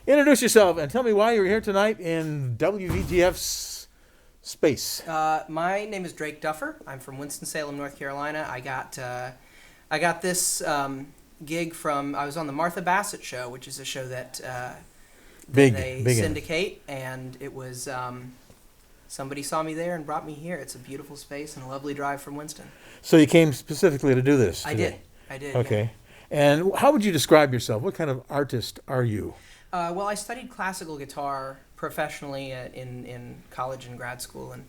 Introduce yourself and tell me why you're here tonight in WVTF's space. My name is Drake Duffer. I'm from Winston-Salem, North Carolina. I got this gig from, I was on the Martha Bassett Show, which is a show that they syndicate, and it was, somebody saw me there and brought me here. It's a beautiful space and a lovely drive from Winston. So you came specifically to do this today? I did. Okay. Yeah. And how would you describe yourself? What kind of artist are you? Well, I studied classical guitar professionally in college and grad school, and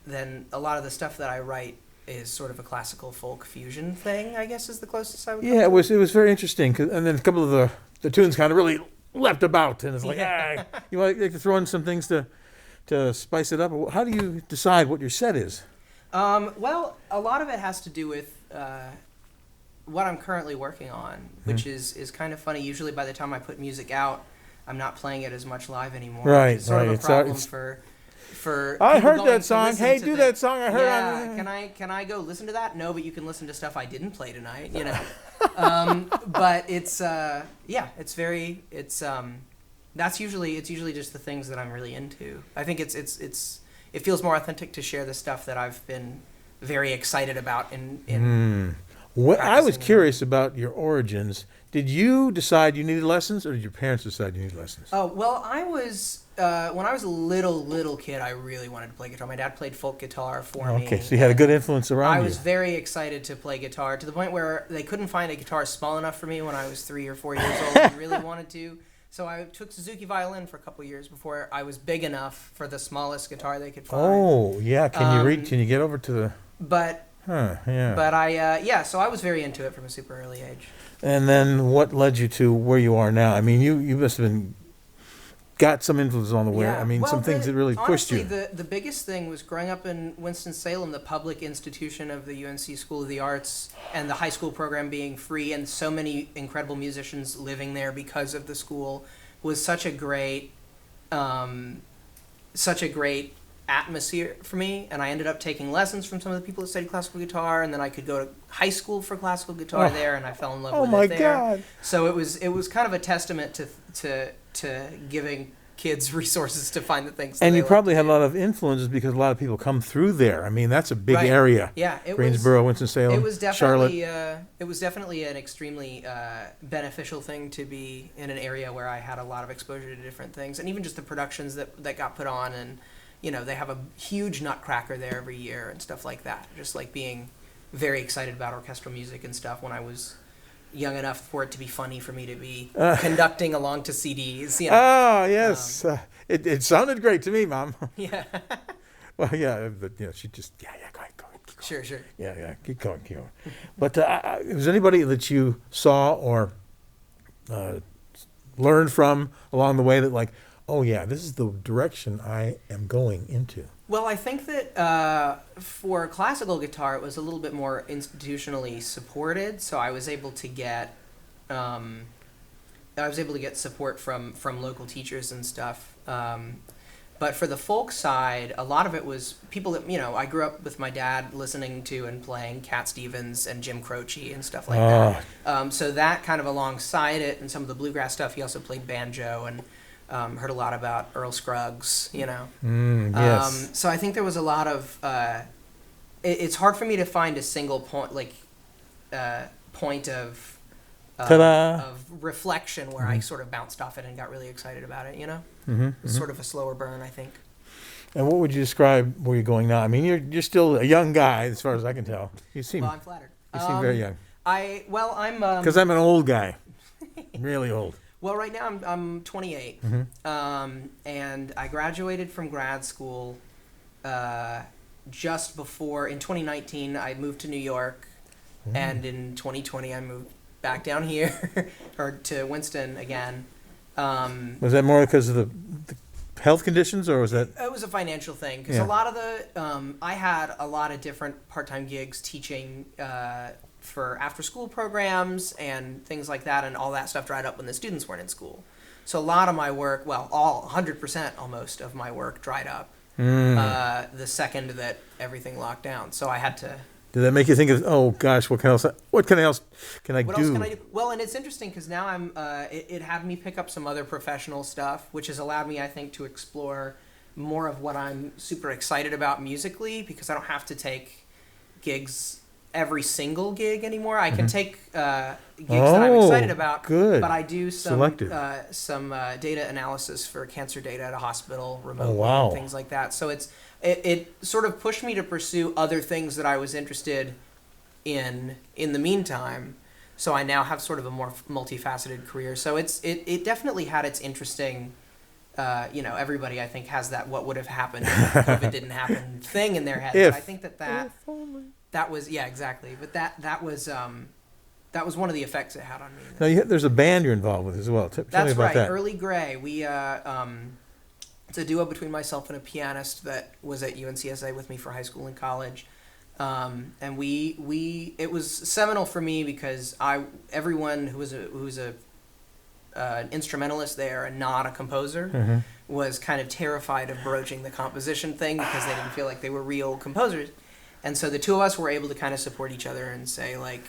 then a lot of the stuff that I write is sort of a classical folk fusion thing, I guess is the closest I would come to. It was very interesting, and then a couple of the tunes kind of really leapt about, and it's like, you want to throw in some things to spice it up? How do you decide what your set is? Well, a lot of it has to do with what I'm currently working on, which is kind of funny. Usually by the time I put music out, I'm not playing it as much live anymore. Right, which is sort of a problem for I people heard going that to song. listen Hey, to do that song I heard on... Can I go listen to that? No, but you can listen to stuff I didn't play tonight, you know. But it's that's usually just the things that I'm really into. I think it feels more authentic to share the stuff that I've been very excited about I was curious about your origins. Did you decide you needed lessons, or did your parents decide you needed lessons? Oh, well, I was, when I was a little kid, I really wanted to play guitar. My dad played folk guitar for me. Okay, so you had a good influence around you. I was very excited to play guitar, to the point where they couldn't find a guitar small enough for me when I was 3 or 4 years old and really wanted to. So I took Suzuki violin for a couple of years before I was big enough for the smallest guitar they could find. Oh, yeah. Can you read? Can you get over to the... But so I was very into it from a super early age. And then what led you to where you are now? I mean, you must have got some influence on the way. Yeah. I mean, some things that really pushed you. Honestly, the biggest thing was growing up in Winston-Salem, the public institution of the UNC School of the Arts, and the high school program being free, and so many incredible musicians living there because of the school, was such a great atmosphere for me. And I ended up taking lessons from some of the people that studied classical guitar, and then I could go to high school for classical guitar there, and I fell in love with it there. Oh my God! So it was kind of a testament to giving kids resources to find the things. And you probably had a lot of influences because a lot of people come through there. I mean, that's a big area. Yeah, Greensboro, Winston-Salem, Charlotte. It was definitely an extremely beneficial thing to be in an area where I had a lot of exposure to different things, and even just the productions that got put on, and you know, they have a huge Nutcracker there every year and stuff like that. Just like being very excited about orchestral music and stuff when I was young enough for it to be funny for me to be conducting along to CDs. You know? Oh, yes. It sounded great to me, Mom. Yeah. Well, yeah, but she just, go ahead, keep going. Sure. Yeah, keep going. But was anybody that you saw or learned from along the way that like, oh yeah, this is the direction I am going into? Well, I think that for classical guitar, it was a little bit more institutionally supported, so I was able to get support from local teachers and stuff. But for the folk side, a lot of it was people that, I grew up with my dad listening to and playing Cat Stevens and Jim Croce and stuff like that. So that kind of alongside it, and some of the bluegrass stuff, he also played banjo and heard a lot about Earl Scruggs, Yes. So I think there was a lot of... it's hard for me to find a single point, point of reflection where I sort of bounced off it and got really excited about it, It's sort of a slower burn, I think. And what would you describe where you're going now? I mean, you're still a young guy, as far as I can tell. Well, I'm flattered. You seem very young. I'm... Because I'm an old guy. Really old. Well, right now I'm 28, and I graduated from grad school just before, in 2019, I moved to New York, and in 2020 I moved back down here, or to Winston again. Was that more because of the health conditions, or was that? It was a financial thing, because a lot of the, I had a lot of different part-time gigs teaching for after-school programs and things like that, and all that stuff dried up when the students weren't in school. So a lot of my work, 100% almost of my work dried up the second that everything locked down. So I had to Did that make you think of, oh gosh, what else can I What do? else can I do? Well, and it's interesting because now it had me pick up some other professional stuff, which has allowed me, I think, to explore more of what I'm super excited about musically, because I don't have to take gigs, every single gig anymore. I can take gigs that I'm excited about, good. but I do some Selective. some data analysis for cancer data at a hospital remotely, wow. and things like that. So it sort of pushed me to pursue other things that I was interested in the meantime. So I now have sort of a more multifaceted career. So it definitely had its interesting, everybody I think has that what would have happened if COVID didn't happen thing in their head. But I think that was, yeah, exactly. But that was one of the effects it had on me. Now there's a band you're involved with as well. Tell me That's about right. that. Early Grey. We it's a duo between myself and a pianist that was at UNCSA with me for high school and college. And it was seminal for me because everyone who's an instrumentalist there and not a composer was kind of terrified of broaching the composition thing because they didn't feel like they were real composers. And so the two of us were able to kind of support each other and say, like,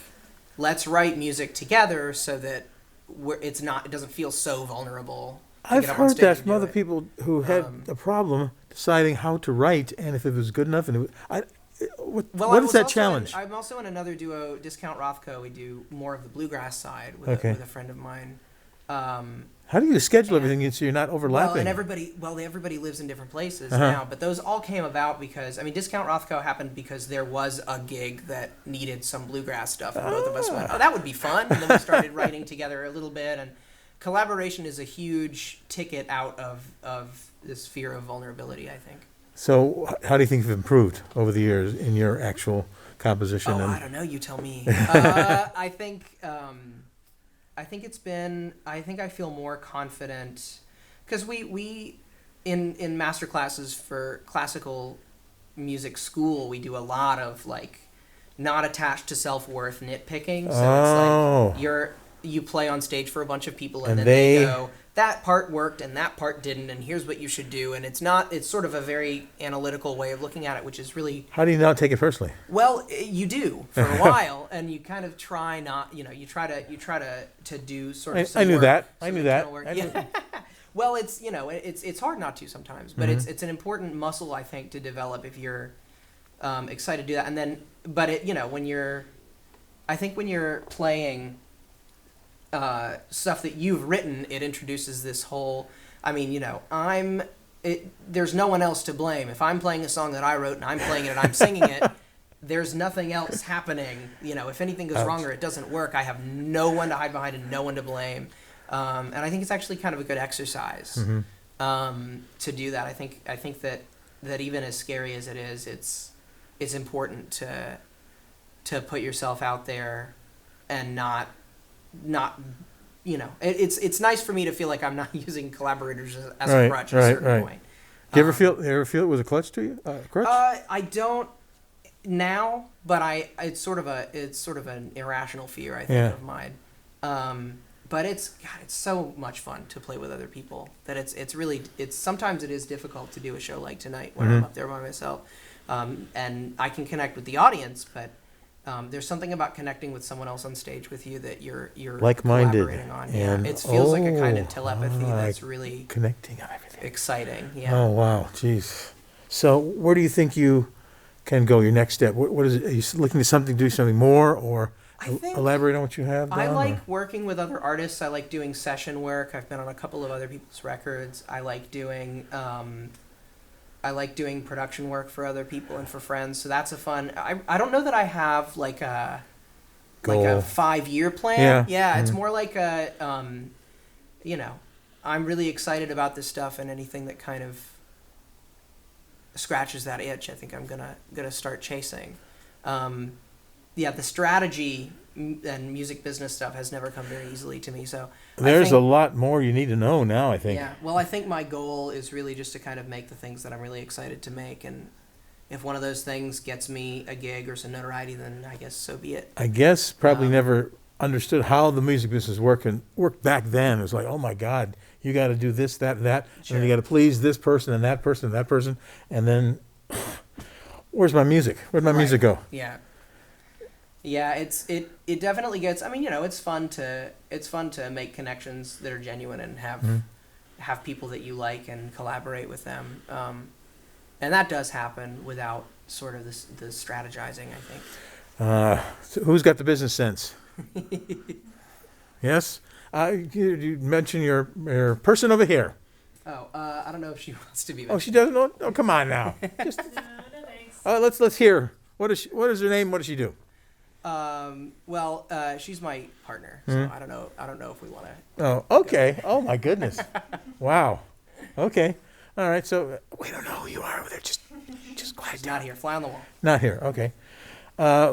let's write music together so that it doesn't feel so vulnerable. I've heard that from other people who had a problem deciding how to write and if it was good enough. And what is that challenge? I'm also in another duo, Discount Rothko. We do more of the bluegrass side with a friend of mine. How do you schedule everything so you're not overlapping? Well, and everybody lives in different places now, but those all came about because, Discount Rothko happened because there was a gig that needed some bluegrass stuff, and both of us went, oh, that would be fun, and then we started writing together a little bit, and collaboration is a huge ticket out of this fear of vulnerability, I think. So how do you think you've improved over the years in your actual composition? I don't know, you tell me. I think I feel more confident because we in master classes for classical music school, we do a lot of like not attached to self-worth nitpicking. So it's like you play on stage for a bunch of people and then they go, that part worked and that part didn't, and here's what you should do. And it's sort of a very analytical way of looking at it, which is really... How do you not take it personally? Well, you do for a while, and you kind of try not, you try to do sort of some I knew work, that. some I knew that. internal work. Yeah. Well, it's hard not to sometimes, but it's an important muscle, I think, to develop if you're excited to do that. And then, but when you're playing stuff that you've written, it introduces this whole, there's no one else to blame. If I'm playing a song that I wrote and I'm playing it and I'm singing it, there's nothing else happening. If anything goes wrong or it doesn't work, I have no one to hide behind and no one to blame. And I think it's actually kind of a good exercise to do that. I think that even as scary as it is, it's important to put yourself out there and not it's nice for me to feel like I'm not using collaborators as a crutch at a certain point. Do you ever feel it was a clutch to you? Crutch? I don't now, but it's sort of an irrational fear, I think, of mine. But it's so much fun to play with other people that it's sometimes it is difficult to do a show like tonight when I'm up there by myself, and I can connect with the audience, but there's something about connecting with someone else on stage with you that you're like-minded collaborating on. And it feels like a kind of telepathy that's really connecting on everything. Exciting. Yeah. Oh wow, jeez. So where do you think you can go? Your next step? What is it? Are you looking to do something more, or elaborate on what you have done? I like working with other artists. I like doing session work. I've been on a couple of other people's records. I like doing production work for other people and for friends. So that's a fun. I don't know that I have like a 5-year plan. Yeah. It's more like I'm really excited about this stuff, and anything that kind of scratches that itch, I think I'm gonna start chasing. The strategy and music business stuff has never come very easily to me. So there's a lot more you need to know now, I think. Yeah. Well, I think my goal is really just to kind of make the things that I'm really excited to make, and if one of those things gets me a gig or some notoriety, then I guess so be it. I guess probably never understood how the music business worked back then. It was like, oh my God, you got to do this, that, and that, Sure. and then you got to please this person and that person and that person, and then where's my music? Where'd my music go? Yeah. Yeah, it definitely gets. I mean, it's fun to make connections that are genuine and have people that you like and collaborate with them. And that does happen without sort of the strategizing, I think. So who's got the business sense? Yes? You mentioned your person over here. Oh, I don't know if she wants to be Oh, mentioned. she doesn't know? Oh, come on now. Just, No, thanks. let's hear. What is her name? What does she do? Well, she's my partner, so I don't know if we want to. Oh, okay. Oh, my goodness. Wow. Okay. All right. So we don't know who you are over there. Just quiet She's down. not here. Fly on the wall. Not here. Okay.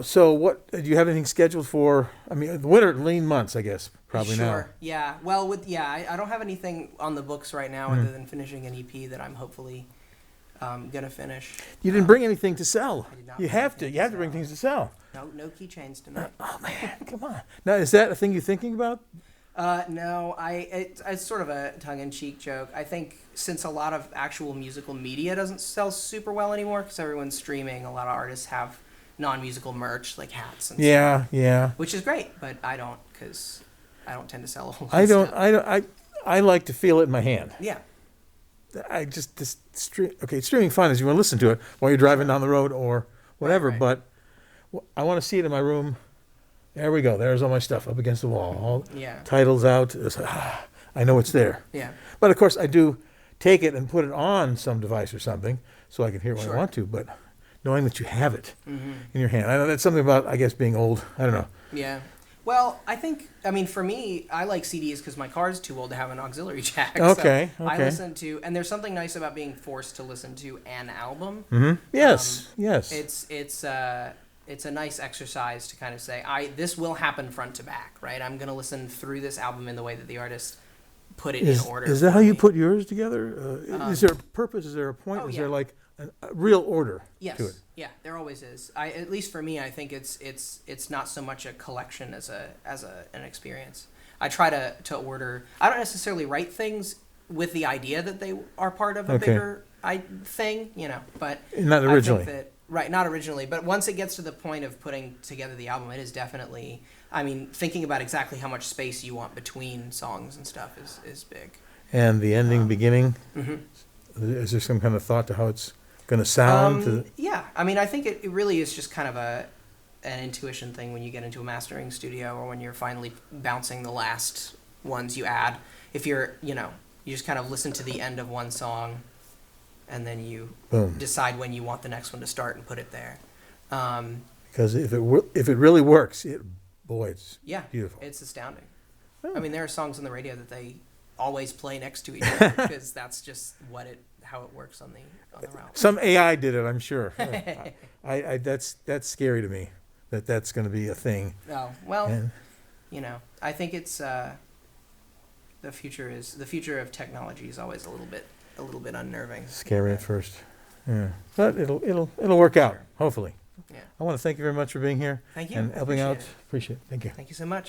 So what do you have anything scheduled for? I mean, the winter lean months, I guess, probably now. Sure. Yeah. Well, I don't have anything on the books right now other than finishing an EP that I'm hopefully gonna finish. You didn't bring anything to sell. I did not You bring have to. anything You have to to bring sell. things to sell. No keychains tonight. Oh man, come on. Now, is that a thing you're thinking about? No, it's sort of a tongue-in-cheek joke. I think since a lot of actual musical media doesn't sell super well anymore because everyone's streaming, a lot of artists have non-musical merch like hats and Yeah, yeah. stuff, which is great, but I don't because I don't tend to sell a whole lot I of don't. stuff. I like to feel it in my hand. Yeah. I just streaming fun is you want to listen to it while you're driving down the road or whatever. Right. But I want to see it in my room. There we go. There's all my stuff up against the wall. All Yeah. titles out. I know it's there. Yeah. But of course, I do take it and put it on some device or something so I can hear it when Sure. I want to. But knowing that you have it Mm-hmm. in your hand, I know that's something about, I guess, being old. I don't know. Yeah. Well, I mean, for me, I like CDs because my car's too old to have an auxiliary jack. Okay, So I okay. listen to, and there's something nice about being forced to listen to an album. Mm-hmm. Yes. Yes. It's a nice exercise to kind of say, this will happen front to back, right? I'm going to listen through this album in the way that the artist put it in order. Is that for how you me. put yours together? Is there a purpose? Is there a point? Oh, Is yeah. there like a real order Yes. to it? Yeah, there always is. At least for me, I think it's not so much a collection as an experience. I try to order. I don't necessarily write things with the idea that they are part of a Okay. bigger thing, but Not originally. I think that, right, not originally, but once it gets to the point of putting together the album, it is definitely. I mean, thinking about exactly how much space you want between songs and stuff is big. And the ending, beginning. Mm-hmm. Is there some kind of thought to how it's going to sound? Yeah, I mean, I think it really is just kind of an intuition thing when you get into a mastering studio or when you're finally bouncing the last ones you add. If you're, you just kind of listen to the end of one song and then you Boom. decide when you want the next one to start and put it there. Because if it really works, it's Yeah, beautiful. it's astounding. Oh. I mean, there are songs on the radio that they always play next to each other because that's just how it works on the route. Some AI did it, I'm sure. I that's scary to me. That's going to be a thing. Oh, well, And I think it's the future of technology is always a little bit unnerving. scary at first. Yeah, but it'll work out. Hopefully. Yeah. I want to thank you very much for being here Thank you. and I helping out. appreciate it. Appreciate it. Thank you. Thank you so much.